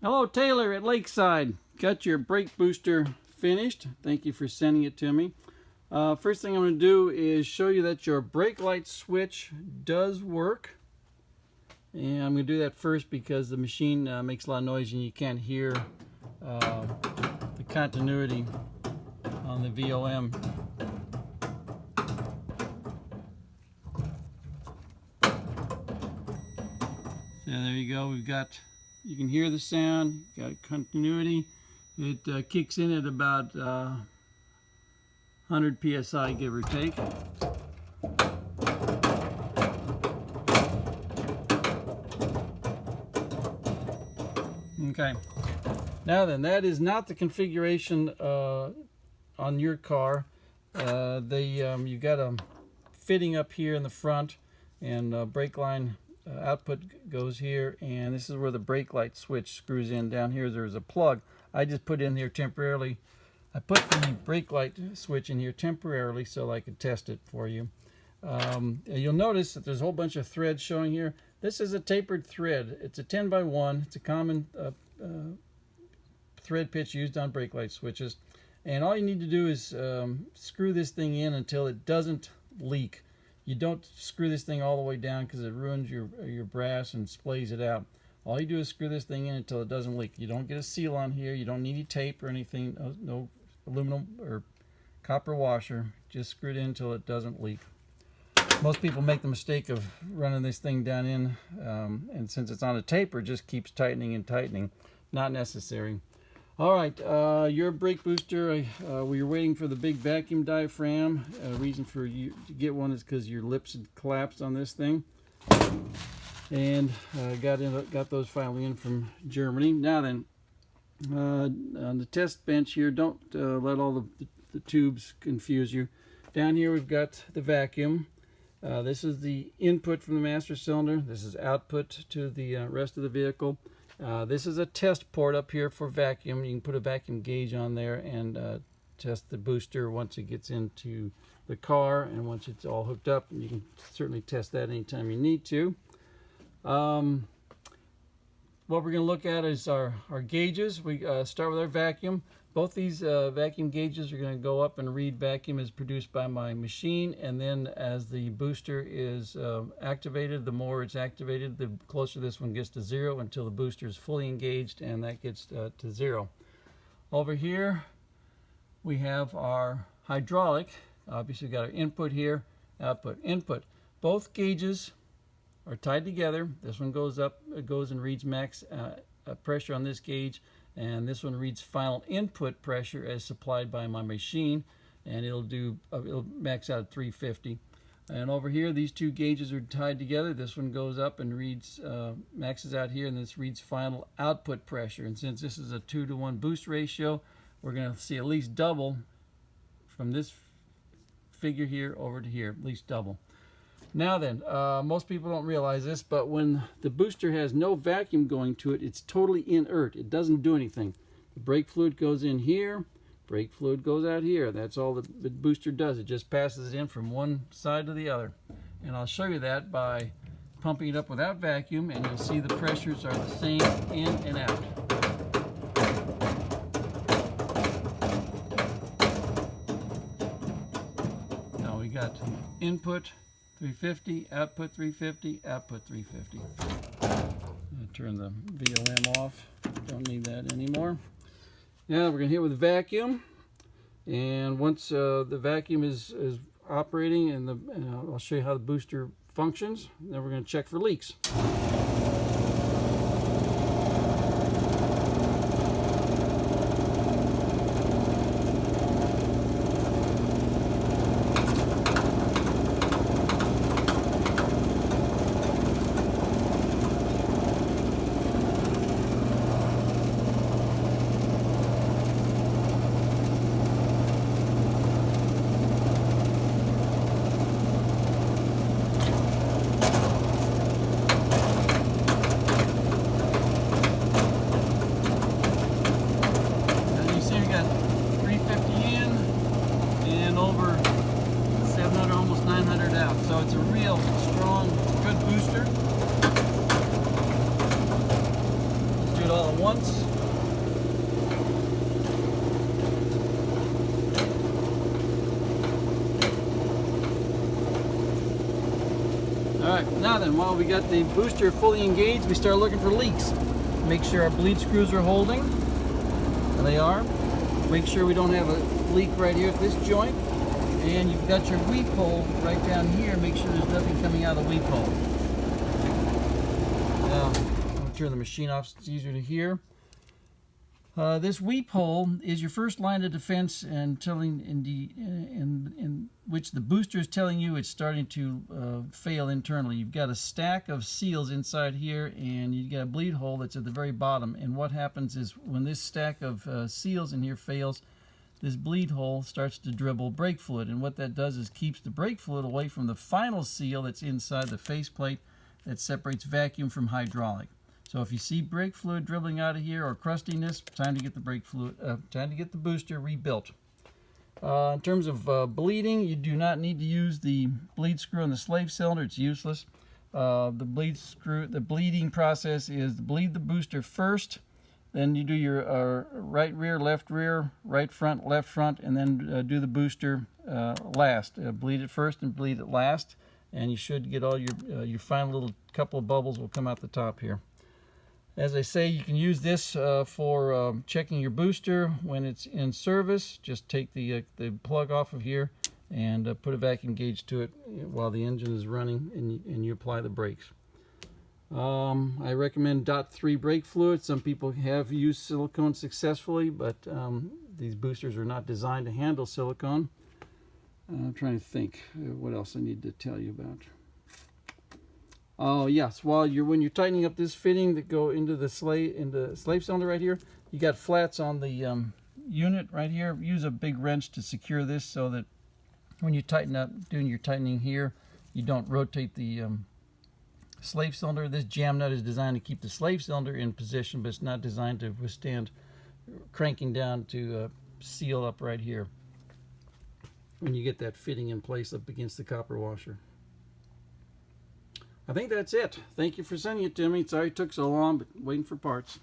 Hello, Taylor at Lakeside. Got your brake booster finished. Thank you for sending it to me. First thing I'm going to do is show you that your brake light switch does work. And I'm going to do that first because the machine makes a lot of noise and you can't hear the continuity on the VOM. So there you go. You can hear the sound, got continuity. It kicks in at about 100 psi, give or take. Okay, now then, that is not the configuration on your car. You've got a fitting up here in the front, and brake line output goes here, and this is where the brake light switch screws in. Down here there's a plug. I just put in here temporarily. I put the brake light switch in here temporarily so I could test it for you. You'll notice that there's a whole bunch of threads showing here. This is a tapered thread. It's a 10 by 1. It's a common thread pitch used on brake light switches, and all you need to do is screw this thing in until it doesn't leak. You don't screw this thing all the way down because it ruins your brass and splays it out. All you do is screw this thing in until it doesn't leak. You don't get a seal on here. You don't need any tape or anything. No aluminum or copper washer. Just screw it in until it doesn't leak. Most people make the mistake of running this thing down in, and since it's on a taper, it just keeps tightening and tightening. Not necessary. All right, your brake booster, we were waiting for the big vacuum diaphragm. Reason for you to get one is because your lips had collapsed on this thing. And got those finally in from Germany. Now then, on the test bench here, don't let all the tubes confuse you. Down here we've got the vacuum. This is the input from the master cylinder. This is output to the rest of the vehicle. This is a test port up here for vacuum. You can put a vacuum gauge on there and test the booster once it gets into the car and once it's all hooked up. And you can certainly test that anytime you need to. What we're going to look at is our gauges. We start with our vacuum. Both these vacuum gauges are going to go up and read vacuum as produced by my machine, and then as the booster is activated, the more it's activated, the closer this one gets to 0 until the booster is fully engaged, and that gets to 0. Over here we have our hydraulic. Obviously we've got our input here, output, input. Both gauges are tied together. This one goes up, it goes and reads max pressure on this gauge, and this one reads final input pressure as supplied by my machine, and it'll max out at 350. And over here these two gauges are tied together. This one goes up and reads maxes out here, and this reads final output pressure. And since this is a 2-to-1 boost ratio, we're going to see at least double from this figure here over to here, at least double. Now then, most people don't realize this, but when the booster has no vacuum going to it, it's totally inert. It doesn't do anything. The brake fluid goes in here, brake fluid goes out here. That's all the booster does. It just passes it in from one side to the other. And I'll show you that by pumping it up without vacuum, and you'll see the pressures are the same in and out. Now we got input 350, output 350, output 350. Turn the VOM off. Don't need that anymore. Now we're going to hit with vacuum, and once the vacuum is operating, and I'll show you how the booster functions. Then we're going to check for leaks. once. Alright, now then, while we got the booster fully engaged, we start looking for leaks. Make sure our bleed screws are holding, and they are. Make sure we don't have a leak right here at this joint. And you've got your weep hole right down here. Make sure there's nothing coming out of the weep hole. Now, I'll turn the machine off so it's easier to hear. This weep hole is your first line of defense, and in which the booster is telling you it's starting to fail internally. You've got a stack of seals inside here, and you've got a bleed hole that's at the very bottom. And what happens is when this stack of seals in here fails, this bleed hole starts to dribble brake fluid. And what that does is keeps the brake fluid away from the final seal that's inside the faceplate that separates vacuum from hydraulic. So if you see brake fluid dribbling out of here or crustiness, time to get the brake fluid, time to get the booster rebuilt. In terms of bleeding, you do not need to use the bleed screw on the slave cylinder. It's useless. The bleeding process is to bleed the booster first, then you do your right rear, right front, left front, and then do the booster last. Bleed it first and bleed it last, and you should get all your final little couple of bubbles will come out the top here. As I say, you can use this for checking your booster when it's in service. Just take the plug off of here and put a vacuum gauge to it while the engine is running, and you apply the brakes. I recommend .3 brake fluid. Some people have used silicone successfully, but these boosters are not designed to handle silicone. I'm trying to think what else I need to tell you about. Oh yes, when you're tightening up this fitting that go into the slave cylinder right here, you got flats on the unit right here. Use a big wrench to secure this so that when you tighten up, doing your tightening here, you don't rotate the slave cylinder. This jam nut is designed to keep the slave cylinder in position, but it's not designed to withstand cranking down to seal up right here when you get that fitting in place up against the copper washer. I think that's it. Thank you for sending it to me. Sorry it took so long, but waiting for parts.